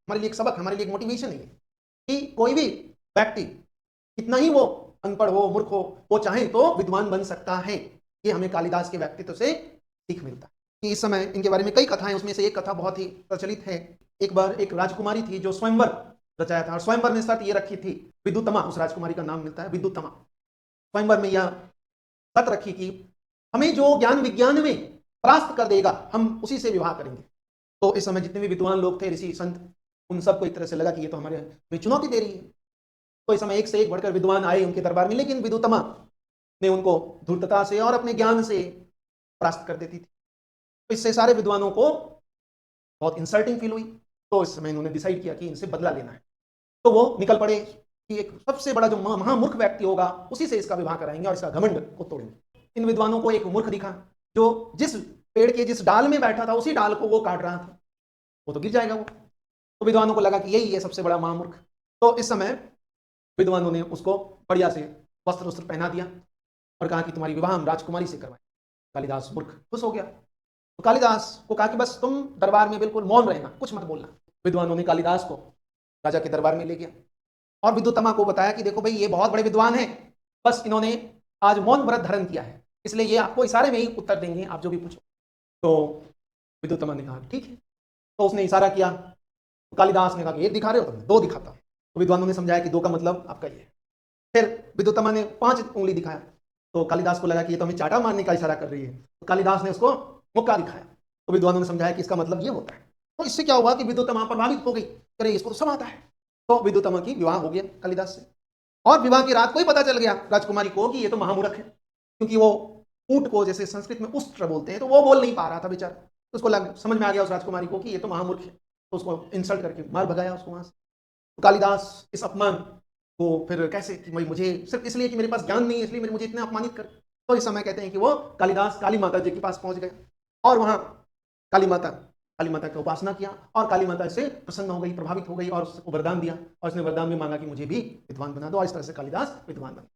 हमारे लिए एक सबक, हमारे लिए एक मोटिवेशन है कि कोई भी व्यक्ति कितना ही वो अनपढ़ हो, मूर्ख हो, वो चाहे तो विद्वान बन सकता है। ये हमें कालिदास के व्यक्तित्व से सीख मिलता है कि इस समय इनके बारे में कई कथाएं, उसमें से एक कथा बहुत ही प्रचलित है। एक बार एक राजकुमारी थी जो स्वयंवर रचाया था, और स्वयंवर ने शर्त ये रखी थी, विद्युतमा उस राजकुमारी का नाम मिलता है, विद्युतमा। स्वयंवर में यह शर्त रखी कि हमें जो ज्ञान विज्ञान में परास्त कर देगा हम उसी से विवाह करेंगे। तो इस समय जितने भी विद्वान लोग थे, ऋषि संत, उन सबको एक तरह से लगा कि ये तो हमारे में चुनौती दे रही है। तो इस समय एक से एक बढ़कर विद्वान आए उनके दरबार में, लेकिन विद्युतमा ने उनको धूर्तता से और अपने ज्ञान से परास्त कर देती थी। तो इससे सारे विद्वानों को बहुत इंसल्टिंग फील हुई। तो इस समय इन्होंने डिसाइड किया कि इनसे बदला लेना है। तो वो निकल पड़े कि एक सबसे बड़ा जो महामूर्ख व्यक्ति होगा उसी से इसका विवाह कराएंगे और इसका घमंड को तोड़ेंगे। इन विद्वानों को एक मूर्ख दिखा जो जिस पेड़ के जिस डाल में बैठा था उसी डाल को वो काट रहा था, वो तो गिर जाएगा वो। तो विद्वानों को लगा कि यही है सबसे बड़ा महामूर्ख। तो इस समय विद्वानों ने उसको बढ़िया से वस्त्र वस्त्र पहना दिया और कहा कि तुम्हारी विवाह हम राजकुमारी से करवाएं। कालिदास मूर्ख खुश हो गया। तो कालिदास को कहा कि बस तुम दरबार में बिल्कुल मौन रहना, कुछ मत बोलना। विद्वानों ने कालिदास को राजा के दरबार में ले गया और विद्युतमा को बताया कि देखो भाई, ये बहुत बड़े विद्वान हैं, बस इन्होंने आज मौन व्रत धारण किया है, इसलिए ये आपको इशारे में ही उत्तर देंगे, आप जो भी पूछो। तो विद्युतमा ने कहा ठीक है। तो उसने इशारा किया। तो कालिदास ने कहा कि एक दिखा रहे हो, तुमने दो दिखाता हूं। तो विद्वानों ने समझाया कि दो का मतलब आपका ये है। फिर विद्युतमा ने 5 उंगली दिखाया। तो कालिदास को लगा कि ये तो हमें चाटा मारने का इशारा कर रही है। तो कालिदास ने उसको मुक्का दिखाया। तो विद्वानों ने समझाया कि इसका मतलब ये होता है। तो इससे क्या हुआ कि विद्युतमा प्रभावित हो गई, अरे इसको तो सब आता है। तो विद्युतमा की विवाह हो गया कालिदास से। और विवाह की रात को ही पता चल गया राजकुमारी को कि ये तो महामूर्ख है, क्योंकि वो ऊंट को जैसे संस्कृत में उष्ट्र बोलते हैं, तो वो बोल नहीं पा रहा था बेचारा। तो उसको समझ में आ गया उस राजकुमारी को कि ये तो महामूर्ख है। तो उसको इंसल्ट करके मार भगाया उसको वहां से। तो कालिदास इस अपमान को फिर कैसे कि भाई मुझे सिर्फ इसलिए कि मेरे पास ज्ञान नहीं है इसलिए मेरे मुझे इतना अपमानित कर। तो इस समय कहते हैं कि वो कालिदास काली माता जी के पास पहुंच गए और वहां काली माता की उपासना किया और काली माता से प्रसन्न हो गई, प्रभावित हो गई और उसको वरदान दिया। और उसने वरदान में मांगा कि मुझे भी विद्वान बना दो, और इस तरह से कालिदास विद्वान बने।